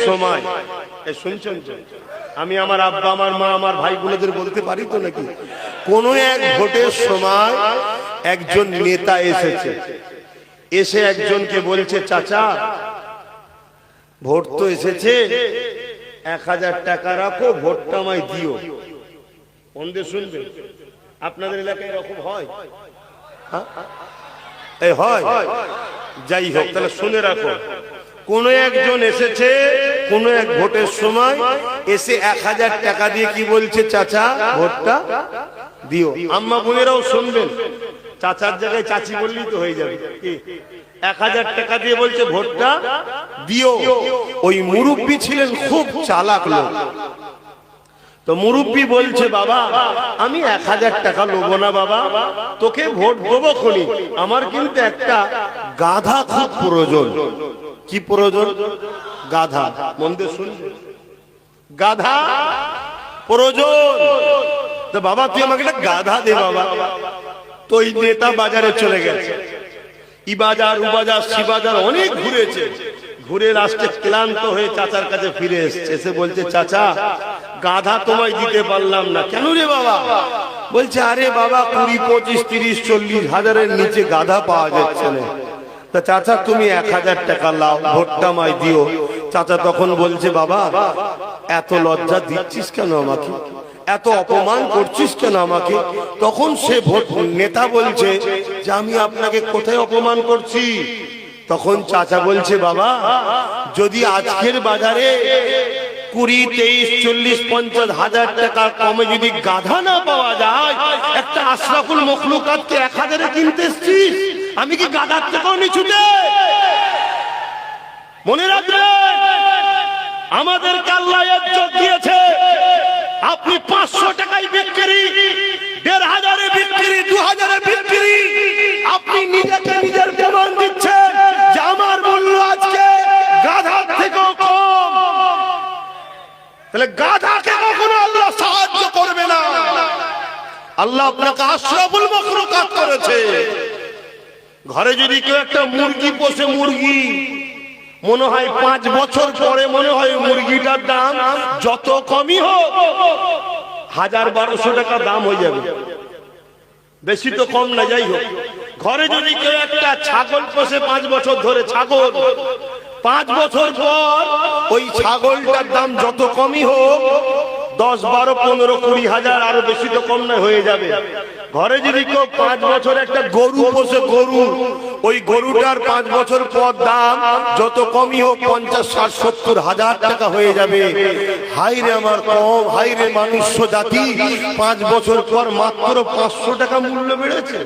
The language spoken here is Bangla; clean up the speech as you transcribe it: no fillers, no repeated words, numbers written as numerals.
সময় শুনছেন, আমি আমার আব্বা আমার মা আমার ভাই বোনেদের বলতে পারি তো নাকি, কোন এক ভোটের সময় একজন নেতা এসেছে, এসে একজনকে বলছে, চাচা ভোট তো এসেছে, 1000 টাকা রাখো, ভোটটা আমায় দিও। বন্ধু শুনবেন, আপনাদের এলাকায় এরকম হয়? হয়? যাই হোক, তাহলে শুনে রাখো, কোন একজন এসেছে কোন এক ভোটের সময়, এসে 1000 টাকা দিয়ে কি বলছে, চাচা ভোটটা দিও। আম্মা বোনেরাও শুনবেন, চাচার জায়গায় চাচি বললেই তো হয়ে যাবে। 1000 টাকা দিয়ে বলছে ভোটটা দিও। ওই মুরব্বি ছিলেন খুব চালাক লোক, তো মুরব্বি বলছে, বাবা আমি 1000 টাকা লোবো না বাবা, তোকে ভোট দেবো খনি, আমার কিন্তু একটা গাধা খুব প্রয়োজন। কি প্রয়োজন? গাধা। মন দিয়ে শুনবে, গাধা প্রয়োজন। তো বাবা তুই আমাকে একটা গাধা দে বাবা। তো এই নেতা বাজারে চলে গেছে, ই বাজার ও বাজার সি বাজার অনেক ঘুরেছে, ঘুরে লাস্টে ক্লান্ত হয়ে চাচার কাছে ফিরে এসেছে। এসে বলছে, চাচা গাধা তোমায় দিতে পারলাম না। কেন রে বাবা? বলছে, আরে বাবা 20, 25, 30, 40 হাজারের নিচে গাধা পাওয়া যাচ্ছে না। তা চাচা তুমি 1000 টাকা লাও, ভোটটা আমায় দিও। চাচা তখন বলছে, বাবা এত লজ্জা দিচ্ছিস কেন আমাকে, এত অপমান করছিস কেন আমাকে? তখন সে ভোট নেতা বলছে যে আমি আপনাকে কোথায় অপমান করছি? তখন চাচা বলছে, বাবা যদি আজকের বাজারে 20, 23, 40, 50 হাজার টাকা কমে যদি গাধা না পাওয়া যায়, একটা আশরাফুল মখলুকাতকে 1000-এ কিনতে এসছিস, আমি কি গাধার থেকেও নিচুতে? মনে রাখবেন, আমাদেরকে আল্লাহ ইজ্জত দিয়েছে। আপনি 500 টাকায় বিক্রি, 1500-এ বিক্রি, 2000-এ বিক্রি, আপনি নিজেকে নিজের প্রমাণ দিচ্ছেন যে আমার মূল্য আজকে গাধার থেকেও কম। তাহলে গাধাকে কখনো আল্লাহ সাহায্য করবে না। আল্লাহ আপনাকে আশরাফুল মখলুকাত করেছে। ঘরে যদি কেউ একটা মুরগি পোষে, মুরগি মনে হয় 5 বছর পরে মনে হয় মুরগিটার দাম যত কমই হোক 1000-1200 টাকা দাম হয়ে যাবে, বেশি তো কম না। যাই হোক, ঘরে যদি কেউ একটা ছাগল পোষে 5 বছর ধরে, ছাগল 5 বছর পর ওই ছাগলটার দাম যত কমই হোক 10, 12, 15, 20 হাজার, আরো বেশি তো কম না হয়ে যাবে। ঘরে যদি কেউ 5 বছর একটা গরু পোষে, গরু, ওই গরুটার 5 বছর পর দাম যত কমই হোক 50, 60, 70 হাজার টাকা হয়ে যাবে। হাইরে আমার কম, হাইরে মানুষ জাতি, 5 বছর পর মাত্র 500 টাকা মূল্য বেড়েছে।